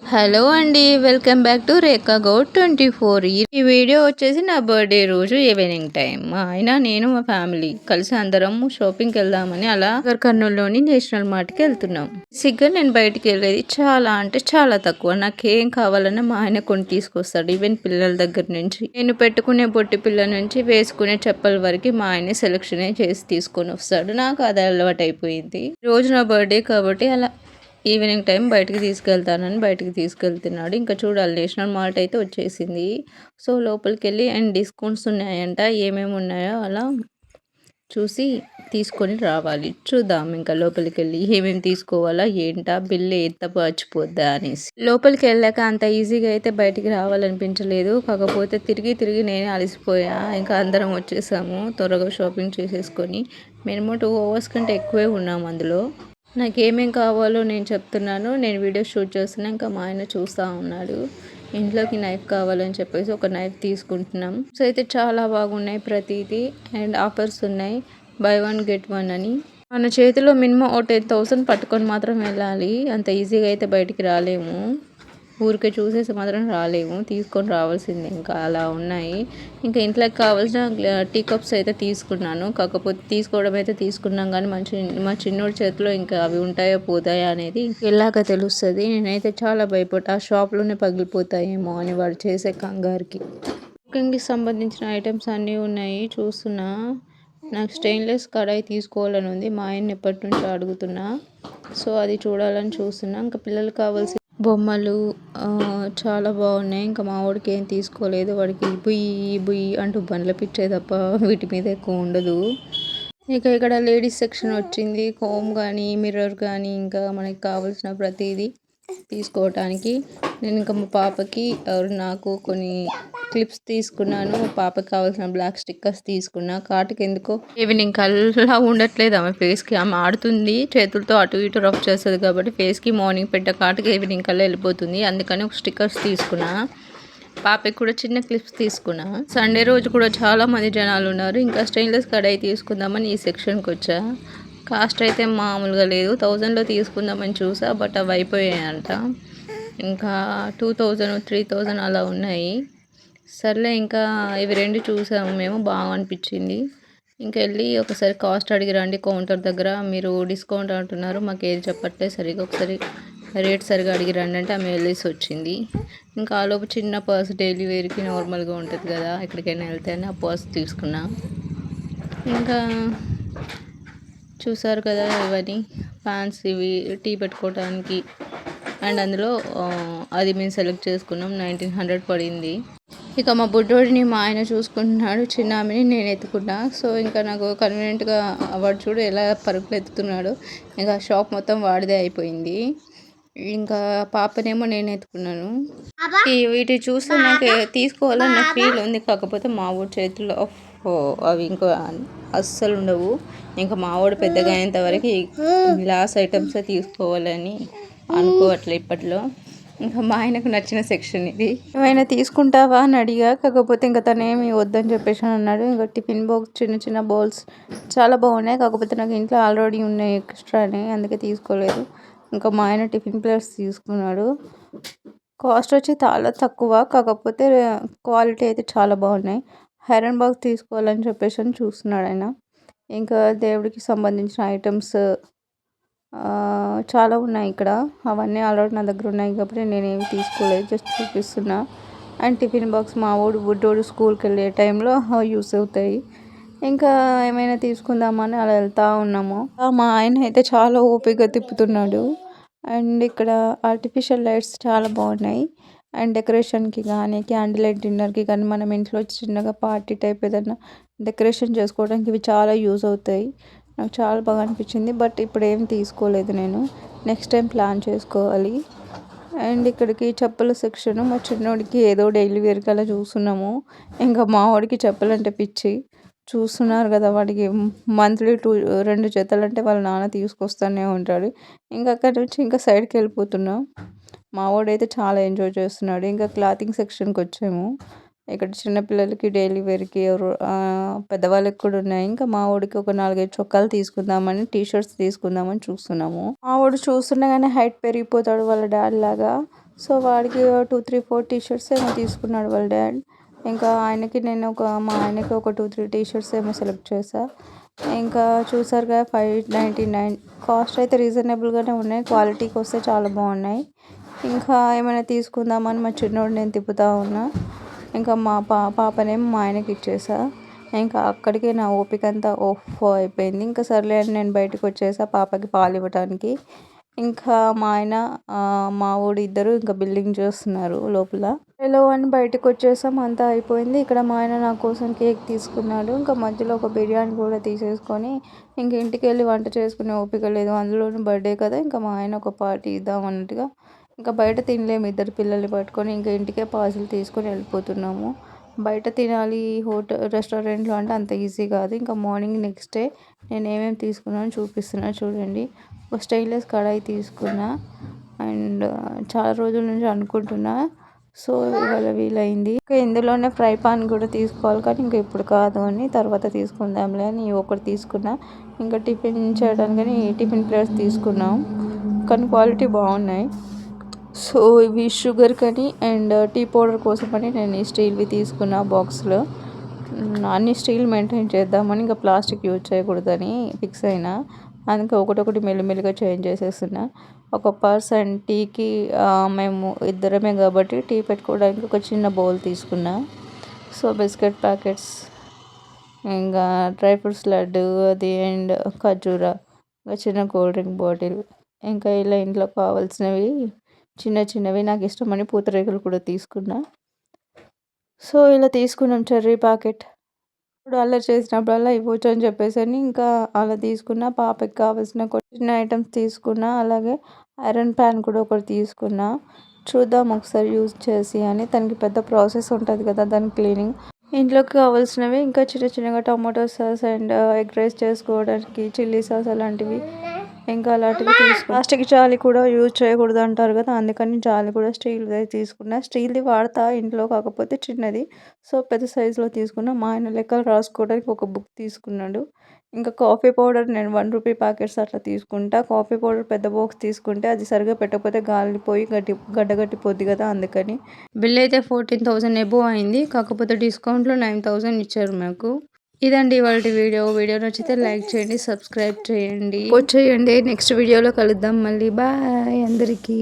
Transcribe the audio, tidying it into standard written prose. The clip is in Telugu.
హలో అండి. వెల్కమ్ బ్యాక్ టు రేఖా గౌడ్ 24. ఈ వీడియో వచ్చేసి నా బర్త్డే రోజు ఈవినింగ్ టైం. మా ఆయన, నేను, మా ఫ్యామిలీ కలిసి అందరం షాపింగ్కి వెళ్దామని అలా కర్నూలులోని నేషనల్ మార్ట్కి వెళ్తున్నాం. సిగ్గా నేను బయటికి వెళ్ళేది చాలా అంటే చాలా తక్కువ. నాకేం కావాలన్నా మా ఆయన కొని తీసుకొస్తాడు. ఈవెన్ పిల్లల దగ్గర నుంచి, నేను పెట్టుకునే బొట్టి పిల్ల నుంచి వేసుకునే చెప్పల వరకు మా ఆయన సెలెక్షన్ చేసి తీసుకొని వస్తాడు. నాకు అది అలవాటు అయిపోయింది. రోజు నా బర్త్డే కాబట్టి అలా ఈవినింగ్ టైం బయటికి తీసుకెళ్తానని బయటికి తీసుకెళ్తున్నాడు. ఇంకా చూడాలి, నేషనల్ మార్ట్ అయితే వచ్చేసింది. సో లోపలికి వెళ్ళి అండ్ డిస్కౌంట్స్ ఉన్నాయంట, ఏమేమి ఉన్నాయో అలా చూసి తీసుకొని రావాలి. చూద్దాం ఇంకా లోపలికి వెళ్ళి ఏమేమి తీసుకోవాలా ఏంటా, బిల్లు ఎంత మర్చిపోద్దా అనేసి. లోపలికి వెళ్ళాక అంత ఈజీగా అయితే బయటికి రావాలనిపించలేదు. కాకపోతే తిరిగి తిరిగి నేనే అలసిపోయా. ఇంకా అందరం వచ్చేసాము త్వరగా షాపింగ్ చేసేసుకొని. మినిమం 2 hours కంటే ఎక్కువే ఉన్నాము అందులో. నాకేమేం కావాలో నేను చెప్తున్నాను. నేను వీడియో షూట్ చేస్తున్నా, ఇంకా మా ఆయన చూస్తూ ఉన్నాడు. ఇంట్లోకి నైఫ్ కావాలని చెప్పేసి ఒక నైఫ్ తీసుకుంటున్నాం. సో అయితే చాలా బాగున్నాయి ప్రతిదీ, అండ్ ఆఫర్స్ ఉన్నాయి, బై 1 get 1 అని. మన చేతిలో మినిమం ఓ 10,000 పట్టుకొని మాత్రం వెళ్ళాలి. అంత ఈజీగా అయితే బయటికి రాలేము. ఊరికే చూసేసి మాత్రం రాలేము, తీసుకొని రావాల్సిందే. ఇంకా అలా ఉన్నాయి. ఇంకా ఇంట్లోకి కావాల్సిన టీ కప్స్ అయితే తీసుకున్నాను. కాకపోతే తీసుకోవడం అయితే తీసుకున్నాం కానీ మా చిన్నోడి చేతిలో ఇంకా అవి ఉంటాయో పోతాయా అనేది వెళ్ళాక తెలుస్తుంది. నేనైతే చాలా భయపడ్డా, ఆ షాప్లోనే పగిలిపోతాయేమో అని వాడు చేసే కంగారుకి. కుకింగ్కి సంబంధించిన ఐటమ్స్ అన్నీ ఉన్నాయి చూస్తున్నా. నాకు స్టెయిన్లెస్ కడాయి తీసుకోవాలని ఉంది. మా ఆయన ఎప్పటి నుంచో అడుగుతున్నా. సో అది చూడాలని చూస్తున్నా. ఇంకా పిల్లలు కావాల్సిన బొమ్మలు చాలా బాగున్నాయి. ఇంకా మా వాడికి ఏం తీసుకోలేదు. వాడికి బుయ్యి బుయ్యి అంటూ బండ్ల పిచ్చే తప్ప వీటి మీద ఎక్కువ ఉండదు. ఇక ఇక్కడ లేడీస్ సెక్షన్ వచ్చింది. కోమ్ కానీ, మిర్రర్ కానీ, ఇంకా మనకి కావాల్సిన ప్రతిదీ తీసుకోవటానికి. నేను ఇంకా మా పాపకి నాకు కొన్ని క్లిప్స్ తీసుకున్నాను. మా పాపకి కావాల్సిన బ్లాక్ స్టిక్కర్స్ తీసుకున్నా. కాటుకి ఎందుకో ఈవినింగ్ కల్లా ఉండట్లేదు ఆమె ఫేస్కి. ఆమె ఆడుతుంది చేతులతో, అటు ఇటు రఫ్ చేస్తుంది కాబట్టి ఫేస్కి మార్నింగ్ పెట్టే కాటుకి ఈవినింగ్ కల్లా వెళ్ళిపోతుంది. అందుకని ఒక స్టిక్కర్స్ తీసుకున్నా. పాపకి కూడా చిన్న క్లిప్స్ తీసుకున్నా. సండే రోజు కూడా చాలా మంది జనాలు ఉన్నారు. ఇంకా స్టెయిన్లెస్ కడాయి తీసుకుందామని ఈ సెక్షన్కి వచ్చా. కాస్ట్ అయితే మామూలుగా లేదు. 1000లో తీసుకుందామని చూసా, బట్ అవి అయిపోయాయంట. ఇంకా 2000, 3000 అలా ఉన్నాయి. సర్లే ఇంకా ఇవి 2 చూసాము మేము, బాగా అనిపించింది. ఇంకా వెళ్ళి ఒకసారి కాస్ట్ అడిగి రండి కౌంటర్ దగ్గర. మీరు డిస్కౌంట్ అంటున్నారు, మాకు ఏది చెప్పట్లేదు సరిగా, ఒకసారి రేట్ సరిగా అడిగి రండి అంటే ఆమె వెళ్ళేసి వచ్చింది. ఇంకా ఆలోపు చిన్న పర్స్ డైలీ వేర్కి నార్మల్గా ఉంటుంది కదా, ఎక్కడికైనా వెళ్తే అని ఆ పర్స్ తీసుకున్నా. ఇంకా చూసారు కదా ఇవన్నీ ప్యాన్స్, ఇవి టీ పెట్టుకోవడానికి. అండ్ అందులో అది మేము సెలెక్ట్ చేసుకున్నాం. 1900 పడింది. ఇక మా బుడ్డోడిని మా ఆయన చూసుకుంటున్నాడు, చిన్న ఆమెని నేను ఎత్తుకున్నా. సో ఇంకా నాకు కన్వీనియంట్గా వాడు చూడు ఎలా పరుగులు ఎత్తుతున్నాడు. ఇంకా షాప్ మొత్తం వాడిదే అయిపోయింది. ఇంకా పాపనేమో నేను ఎత్తుకున్నాను. వీటి చూస్తే నాకు తీసుకోవాలన్న ఫీల్ ఉంది. కాకపోతే మా ఊడి చేతుల్లో అవి ఇంకా అస్సలు ఉండవు. ఇంకా మా ఊడు పెద్దగా అయ్యేంత వరకు గ్లాస్ ఐటమ్సే తీసుకోవాలని అనుకోవట్లే ఇప్పట్లో. ఇంకా మా ఆయనకు నచ్చిన సెక్షన్ ఇది. ఏమైనా తీసుకుంటావా అని అడిగా. కాకపోతే ఇంకా తనేమి వద్దని చెప్పేసి అన్నాడు. ఇంకా టిఫిన్ బాక్స్, చిన్న చిన్న బౌల్స్ చాలా బాగున్నాయి. కాకపోతే నాకు ఇంట్లో ఆల్రెడీ ఉన్నాయి ఎక్స్ట్రానే, అందుకే తీసుకోలేదు. ఇంకా మా ఆయన టిఫిన్ ప్లేట్స్ తీసుకున్నాడు. కాస్ట్ వచ్చి చాలా తక్కువ, కాకపోతే క్వాలిటీ అయితే చాలా బాగున్నాయి. ఐరన్ బాక్స్ తీసుకోవాలని చెప్పేసి అని చూస్తున్నాడు ఆయన. ఇంకా దేవుడికి సంబంధించిన ఐటమ్స్ చాలా ఉన్నాయి ఇక్కడ. అవన్నీ ఆల్రెడీ నా దగ్గర ఉన్నాయి కాబట్టి నేనేమి తీసుకోలేదు, జస్ట్ చూపిస్తున్నా. అండ్ టిఫిన్ బాక్స్ మా బుడ్డోడు స్కూల్కి వెళ్ళే టైంలో యూస్ అవుతాయి. ఇంకా ఏమైనా తీసుకుందామని అలా వెళ్తూ ఉన్నాము. మా ఆయన అయితే చాలా ఓపికగా తిప్పుతున్నాడు. అండ్ ఇక్కడ ఆర్టిఫిషియల్ లైట్స్ చాలా బాగున్నాయి. అండ్ డెకరేషన్కి కానీ, క్యాండిల్ లైట్ డిన్నర్కి కానీ, మనం ఇంట్లో చిన్నగా పార్టీ టైప్ ఏదైనా డెకరేషన్ చేసుకోవడానికి ఇవి చాలా యూజ్ అవుతాయి. నాకు చాలా బాగా అనిపించింది. బట్ ఇప్పుడు ఏం తీసుకోలేదు నేను, నెక్స్ట్ టైం ప్లాన్ చేసుకోవాలి. అండ్ ఇక్కడికి చెప్పుల సెక్షన్. మా చిన్నోడికి ఏదో డైలీ వేర్కి అలా చూస్తున్నాము. ఇంకా మా వాడికి చెప్పలంటే పిచ్చి. చూస్తున్నారు కదా, వాడికి మంత్లీ 2 జతలు అంటే వాళ్ళ నాన్న తీసుకొస్తూనే ఉంటాడు. ఇంకా అక్కడి నుంచి ఇంకా సైడ్కి వెళ్ళిపోతున్నాం. మా వాడైతే చాలా ఎంజాయ్ చేస్తున్నాడు. ఇంకా క్లాతింగ్ సెక్షన్కి వచ్చాము. ఇక్కడ చిన్నపిల్లలకి డైలీ వేర్కి, పెద్దవాళ్ళకి కూడా ఉన్నాయి. ఇంకా మా వాడికి ఒక 4-5 చొక్కాలు తీసుకుందామని, టీషర్ట్స్ తీసుకుందామని చూస్తున్నాము. మా వాడు చూస్తుండగానే హైట్ పెరిగిపోతాడు వాళ్ళ డాడీ లాగా. సో వాడికి 2, 3, 4 టీ షర్ట్స్ ఏమో తీసుకున్నాడు వాళ్ళ డాడ్. ఇంకా మా ఆయనకి ఒక 2, 3 టీ షర్ట్స్ ఏమో సెలెక్ట్ చేశా. ఇంకా చూసారుగా 599. కాస్ట్ అయితే రీజనబుల్గానే ఉన్నాయి, క్వాలిటీకి వస్తే చాలా బాగున్నాయి. ఇంకా ఏమైనా తీసుకుందామని మా చిన్నోడు నేను తిప్పుతా ఉన్నా. ఇంకా మా పాపనేమో మా ఆయనకి ఇచ్చేసా. ఇంకా అక్కడికే నా ఓపిక అంతా అయిపోయింది. ఇంకా సర్లే అని నేను బయటకు వచ్చేసా పాపకి పాలు ఇవ్వటానికి. ఇంకా మా ఆయన మా ఊడి ఇద్దరు ఇంకా బిల్డింగ్ చేస్తున్నారు లోపల. హలో అని బయటకు వచ్చేసాం, అంతా అయిపోయింది. ఇక్కడ మా ఆయన నా కోసం కేక్ తీసుకున్నాడు. ఇంకా మధ్యలో ఒక బిర్యానీ కూడా తీసేసుకొని ఇంక ఇంటికి వెళ్ళి వంట చేసుకునే ఓపిక లేదు, అందులోనూ బర్త్డే కదా. ఇంకా మా ఆయన ఒక పార్టీ ఇద్దాం అన్నట్టుగా ఇంకా బయట తినలేము ఇద్దరు పిల్లల్ని పట్టుకొని, ఇంకా ఇంటికే పార్సిల్ తీసుకొని వెళ్ళిపోతున్నాము. బయట తినాలి రెస్టారెంట్లో అంటే అంత ఈజీ కాదు. ఇంకా మార్నింగ్ నెక్స్ట్ డే నేను ఏమేమి తీసుకున్నానో చూపిస్తున్నాను చూడండి. ఒక స్టెయిన్లెస్ కడాయి తీసుకున్నా అండ్ చాలా రోజుల నుంచి అనుకుంటున్నా, సో ఇవాళ వీలైంది. ఇంకా ఇందులోనే ఫ్రై పాన్ కూడా తీసుకోవాలి, కానీ ఇంకా ఇప్పుడు కాదు అని తర్వాత తీసుకుందాంలే అని ఒకటి తీసుకున్నా. ఇంకా టిఫిన్ చేయడానికని టిఫిన్ ప్లేట్స్ తీసుకున్నాం, కానీ క్వాలిటీ బాగున్నాయి. సో ఇవి షుగర్ కని అండ్ టీ పౌడర్ కోసం అని నేను ఈ స్టీల్వి తీసుకున్న బాక్స్లో. అన్ని స్టీల్ మెయింటైన్ చేద్దామని ఇంకా ప్లాస్టిక్ యూజ్ చేయకూడదని ఫిక్స్ అయినా. అందుకే ఒకటొకటి మెల్లిమెల్లిగా చేంజ్ చేసేస్తున్నా. ఒక పర్సన్ టీకి మేము ఇద్దరమే కాబట్టి టీ పెట్టుకోవడానికి ఒక చిన్న బౌల్ తీసుకున్నా. సో బిస్కెట్ ప్యాకెట్స్, ఇంకా డ్రై ఫ్రూట్స్ లడ్డు అది అండ్ ఖర్జూరా, ఇంకా చిన్న కూల్ డ్రింక్ బాటిల్, ఇంకా ఇలా ఇంట్లో కావాల్సినవి చిన్నవి నాకు ఇష్టమని పూతరేకులు కూడా తీసుకున్నా. సో ఇలా తీసుకున్నాం చెర్రీ ప్యాకెట్. ఇప్పుడు అల్లరి చేసినప్పుడల్లా ఇవ్వచ్చు అని చెప్పేసి ఇంకా అలా తీసుకున్నా. పాపకి కావాల్సిన చిన్న ఐటమ్స్ తీసుకున్నా, అలాగే ఐరన్ ప్యాన్ కూడా ఒకటి తీసుకున్నా. చూద్దాం ఒకసారి యూజ్ చేసి అని. తనకి పెద్ద ప్రాసెస్ ఉంటుంది కదా దాని క్లీనింగ్. ఇంట్లోకి కావాల్సినవి ఇంకా చిన్నగా tomato sauce and egg rice చేసుకోవడానికి చిల్లీ సాస్ అలాంటివి ఇంకా అలాంటివి ప్లాస్టిక్ జాలి కూడా యూజ్ చేయకూడదు అంటారు కదా, అందుకని జాలి కూడా స్టీల్ది తీసుకున్నా. స్టీల్ది వాడతా ఇంట్లో, కాకపోతే చిన్నది. సో పెద్ద సైజులో తీసుకున్నా. మా ఆయన లెక్కలు రాసుకోవడానికి ఒక బుక్ తీసుకున్నాడు. ఇంకా కాఫీ పౌడర్ నేను 1 రూపీ ప్యాకెట్స్ అట్లా తీసుకుంటా. కాఫీ పౌడర్ పెద్ద బాక్స్ తీసుకుంటే అది సరిగా పెట్టకపోతే గాలిపోయి గడ్డగట్టిపోద్ది కదా, అందుకని. బిల్ అయితే 14,000 ఎబో అయింది, కాకపోతే డిస్కౌంట్లో 9,000 ఇచ్చారు మాకు. ఇదండి ఇవాళ వీడియో నచ్చితే లైక్ చేయండి, సబ్స్క్రైబ్ చేయండి, వచ్చేయండి. నెక్స్ట్ వీడియోలో కలుద్దాం మళ్ళీ. బాయ్ అందరికీ.